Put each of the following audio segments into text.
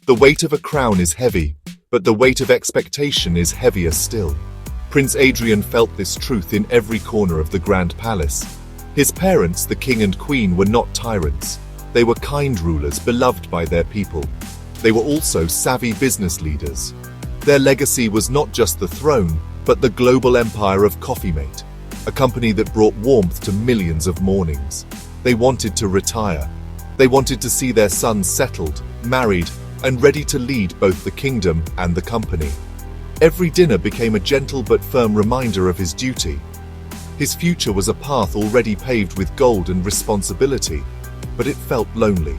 The weight of a crown is heavy, but the weight of expectation is heavier still. Prince Adrian felt this truth in every corner of the grand palace. His parents, the king and queen, were not tyrants. They were kind rulers, beloved by their people. They were also savvy business leaders. Their legacy was not just the throne, but the global empire of Coffee Mate, a company that brought warmth to millions of mornings. They wanted to retire. They wanted to see their son settled, married, and ready to lead both the kingdom and the company. Every dinner became a gentle but firm reminder of his duty. His future was a path already paved with gold and responsibility, but it felt lonely.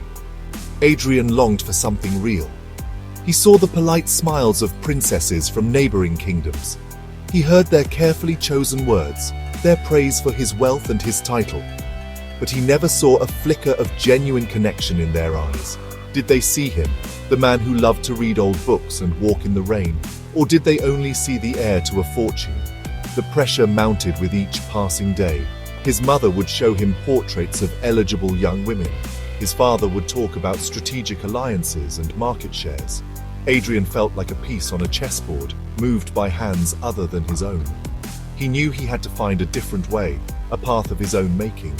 Adrian longed for something real. He saw the polite smiles of princesses from neighboring kingdoms. He heard their carefully chosen words, their praise for his wealth and his title. But he never saw a flicker of genuine connection in their eyes. Did they see him, the man who loved to read old books and walk in the rain, or did they only see the heir to a fortune? The pressure mounted with each passing day. His mother would show him portraits of eligible young women. His father would talk about strategic alliances and market shares. Adrian felt like a piece on a chessboard, moved by hands other than his own. He knew he had to find a different way, a path of his own making.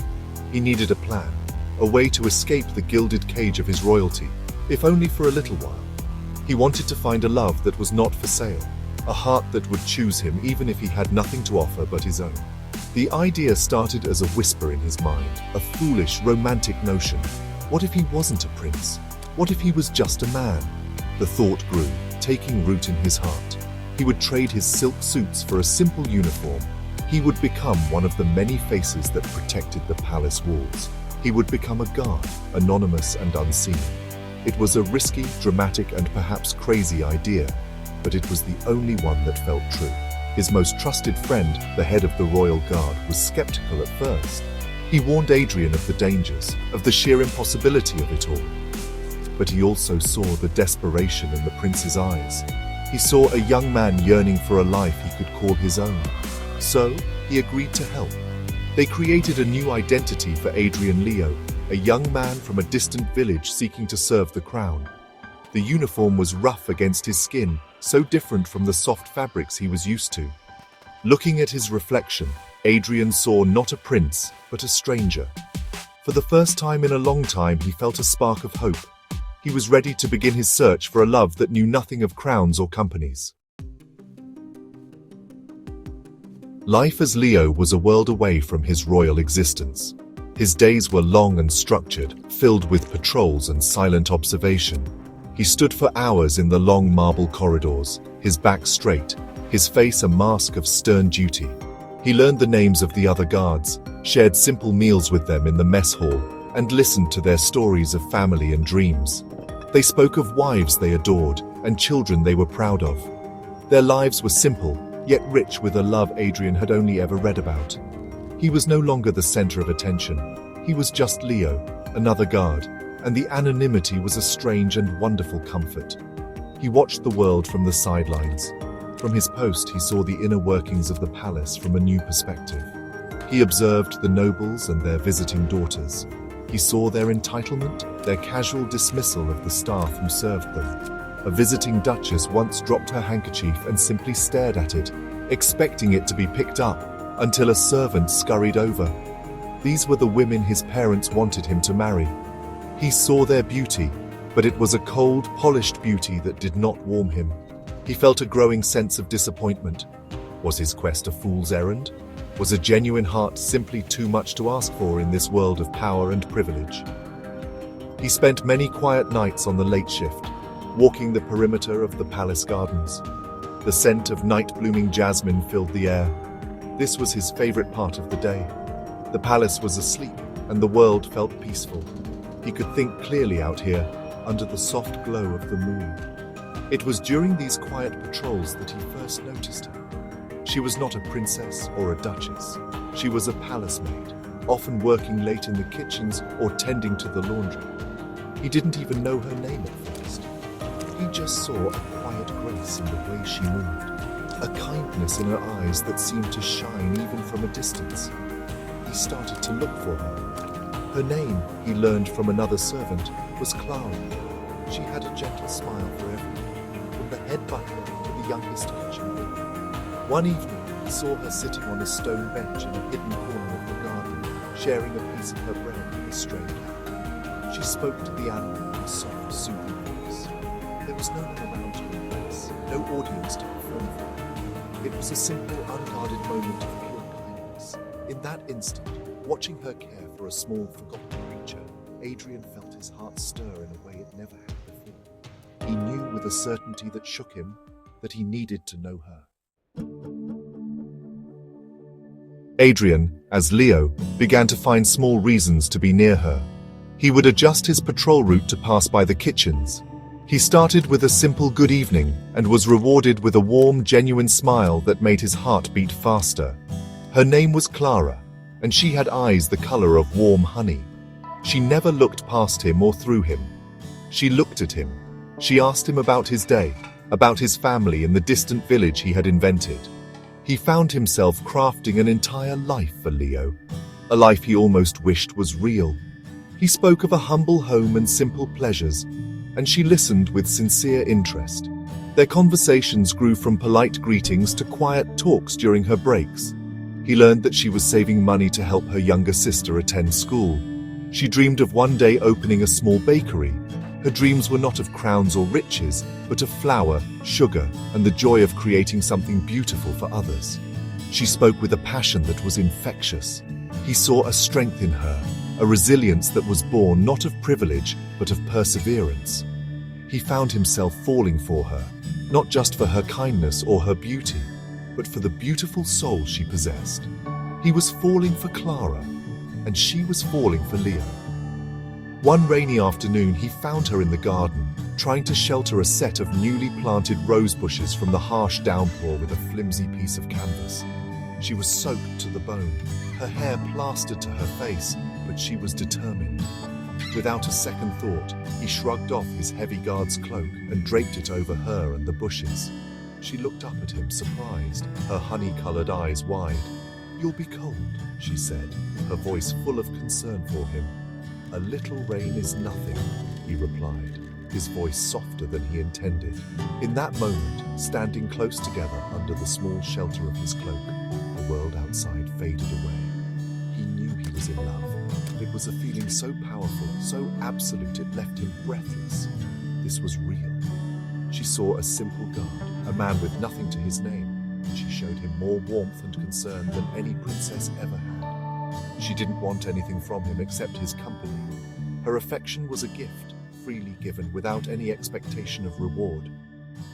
He needed a plan, a way to escape the gilded cage of his royalty, if only for a little while. He wanted to find a love that was not for sale, a heart that would choose him even if he had nothing to offer but his own. The idea started as a whisper in his mind, a foolish, romantic notion. What if he wasn't a prince? What if he was just a man? The thought grew, taking root in his heart. He would trade his silk suits for a simple uniform. He would become one of the many faces that protected the palace walls. He would become a guard, anonymous and unseen. It was a risky, dramatic, and perhaps crazy idea, but it was the only one that felt true. His most trusted friend, the head of the royal guard, was skeptical at first. He warned Adrian of the dangers, of the sheer impossibility of it all. But he also saw the desperation in the prince's eyes. He saw a young man yearning for a life he could call his own. So, he agreed to help. They created a new identity for Adrian Leo, a young man from a distant village seeking to serve the crown. The uniform was rough against his skin, so different from the soft fabrics he was used to. Looking at his reflection, Adrian saw not a prince, but a stranger. For the first time in a long time, he felt a spark of hope. He was ready to begin his search for a love that knew nothing of crowns or companies. Life as Leo was a world away from his royal existence. His days were long and structured, filled with patrols and silent observation. He stood for hours in the long marble corridors, his back straight, his face a mask of stern duty. He learned the names of the other guards, shared simple meals with them in the mess hall, and listened to their stories of family and dreams. They spoke of wives they adored and children they were proud of. Their lives were simple, yet rich with a love Adrian had only ever read about. He was no longer the center of attention. He was just Leo, another guard, and the anonymity was a strange and wonderful comfort. He watched the world from the sidelines. From his post, he saw the inner workings of the palace from a new perspective. He observed the nobles and their visiting daughters. He saw their entitlement, their casual dismissal of the staff who served them. A visiting duchess once dropped her handkerchief and simply stared at it, expecting it to be picked up, until a servant scurried over. These were the women his parents wanted him to marry. He saw their beauty, but it was a cold, polished beauty that did not warm him. He felt a growing sense of disappointment. Was his quest a fool's errand? Was a genuine heart simply too much to ask for in this world of power and privilege? He spent many quiet nights on the late shift, walking the perimeter of the palace gardens. The scent of night-blooming jasmine filled the air. This was his favorite part of the day. The palace was asleep, and the world felt peaceful. He could think clearly out here, under the soft glow of the moon. It was during these quiet patrols that he first noticed her. She was not a princess or a duchess. She was a palace maid, often working late in the kitchens or tending to the laundry. He didn't even know her name at first. He just saw a quiet grace in the way she moved, a kindness in her eyes that seemed to shine even from a distance. He started to look for her. Her name, he learned from another servant, was Clara. She had a gentle smile for everyone, from the head butler to the youngest kitchen boy. One evening, he saw her sitting on a stone bench in a hidden corner of the garden, sharing a piece of her bread with a stray cat. She spoke to the animal in a soft, soothing voice. There was no one around to impress, no audience to perform for. It was a simple, unguarded moment of pure kindness. In that instant, watching her care for a small, forgotten creature, Adrian felt his heart stir in a way it never had before. He knew with a certainty that shook him that he needed to know her. Adrian, as Leo, began to find small reasons to be near her. He would adjust his patrol route to pass by the kitchens. He started with a simple good evening and was rewarded with a warm, genuine smile that made his heart beat faster. Her name was Clara, and she had eyes the color of warm honey. She never looked past him or through him. She looked at him. She asked him about his day, about his family in the distant village he had invented. He found himself crafting an entire life for Leo, a life he almost wished was real. He spoke of a humble home and simple pleasures, and she listened with sincere interest. Their conversations grew from polite greetings to quiet talks during her breaks. He learned that she was saving money to help her younger sister attend school. She dreamed of one day opening a small bakery. Her dreams were not of crowns or riches, but of flour, sugar, and the joy of creating something beautiful for others. She spoke with a passion that was infectious. He saw a strength in her, a resilience that was born not of privilege, but of perseverance. He found himself falling for her, not just for her kindness or her beauty, but for the beautiful soul she possessed. He was falling for Clara, and she was falling for Leo. One rainy afternoon, he found her in the garden, trying to shelter a set of newly planted rose bushes from the harsh downpour with a flimsy piece of canvas. She was soaked to the bone, her hair plastered to her face, but she was determined. Without a second thought, he shrugged off his heavy guard's cloak and draped it over her and the bushes. She looked up at him, surprised, her honey-colored eyes wide. "You'll be cold," she said, her voice full of concern for him. "A little rain is nothing," he replied, his voice softer than he intended. In that moment, standing close together under the small shelter of his cloak, the world outside faded away. He knew he was in love. It was a feeling so powerful, so absolute, it left him breathless. This was real. She saw a simple guard, a man with nothing to his name. She showed him more warmth and concern than any princess ever had. She didn't want anything from him except his company. Her affection was a gift, freely given without any expectation of reward.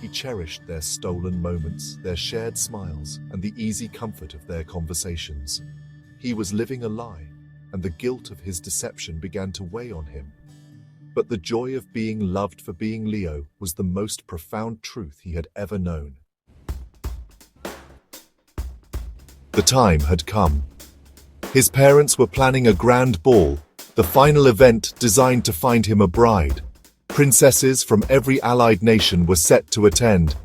He cherished their stolen moments, their shared smiles, and the easy comfort of their conversations. He was living a lie, and the guilt of his deception began to weigh on him. But the joy of being loved for being Leo was the most profound truth he had ever known. The time had come. His parents were planning a grand ball, the final event designed to find him a bride. Princesses from every allied nation were set to attend.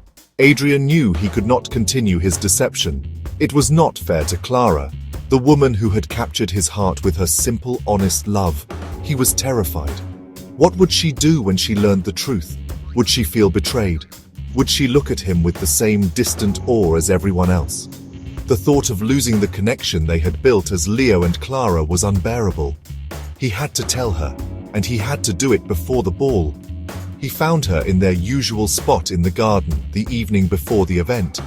Adrian knew he could not continue his deception. It was not fair to Clara, the woman who had captured his heart with her simple, honest love. He was terrified. What would she do when she learned the truth? Would she feel betrayed? Would she look at him with the same distant awe as everyone else? The thought of losing the connection they had built as Leo and Clara was unbearable. He had to tell her, and he had to do it before the ball. He found her in their usual spot in the garden the evening before the event.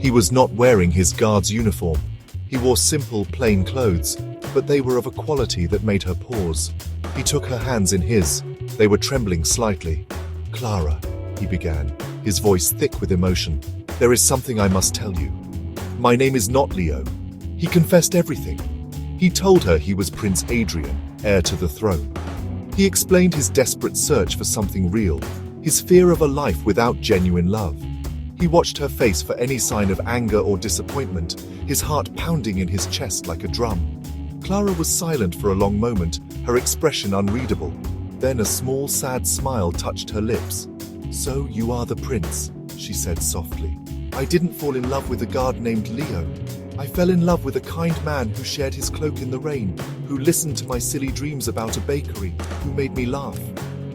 He was not wearing his guard's uniform. He wore simple, plain clothes, but they were of a quality that made her pause. He took her hands in his. They were trembling slightly. "Clara," he began, his voice thick with emotion, "there is something I must tell you. My name is not Leo." He confessed everything. He told her he was Prince Adrian, heir to the throne. He explained his desperate search for something real, his fear of a life without genuine love. He watched her face for any sign of anger or disappointment, his heart pounding in his chest like a drum. Clara was silent for a long moment, her expression unreadable. Then a small, sad smile touched her lips. "So you are the prince," she said softly. "I didn't fall in love with a guard named Leo. I fell in love with a kind man who shared his cloak in the rain, who listened to my silly dreams about a bakery, who made me laugh."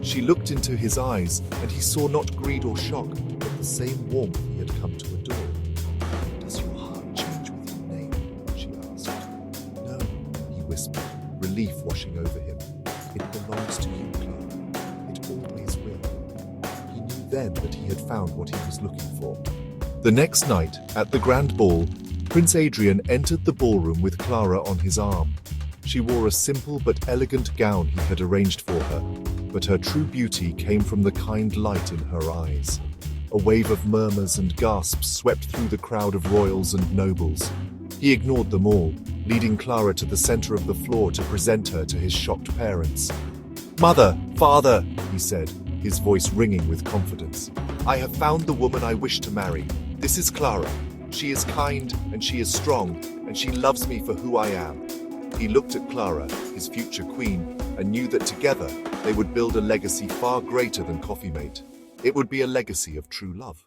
She looked into his eyes, and he saw not greed or shock, but the same warmth he had come to adore. "Does your heart change with your name?" she asked. "No," he whispered, relief washing over him. "It belongs to you, Clara. It always will." He knew then that he had found what he was looking for. The next night, at the grand ball, Prince Adrian entered the ballroom with Clara on his arm. She wore a simple but elegant gown he had arranged for her, but her true beauty came from the kind light in her eyes. A wave of murmurs and gasps swept through the crowd of royals and nobles. He ignored them all, leading Clara to the center of the floor to present her to his shocked parents. "Mother, father," he said, his voice ringing with confidence. "I have found the woman I wish to marry. This is Clara. She is kind and she is strong, and she loves me for who I am." He looked at Clara, his future queen, and knew that together they would build a legacy far greater than Coffee Mate. It would be a legacy of true love.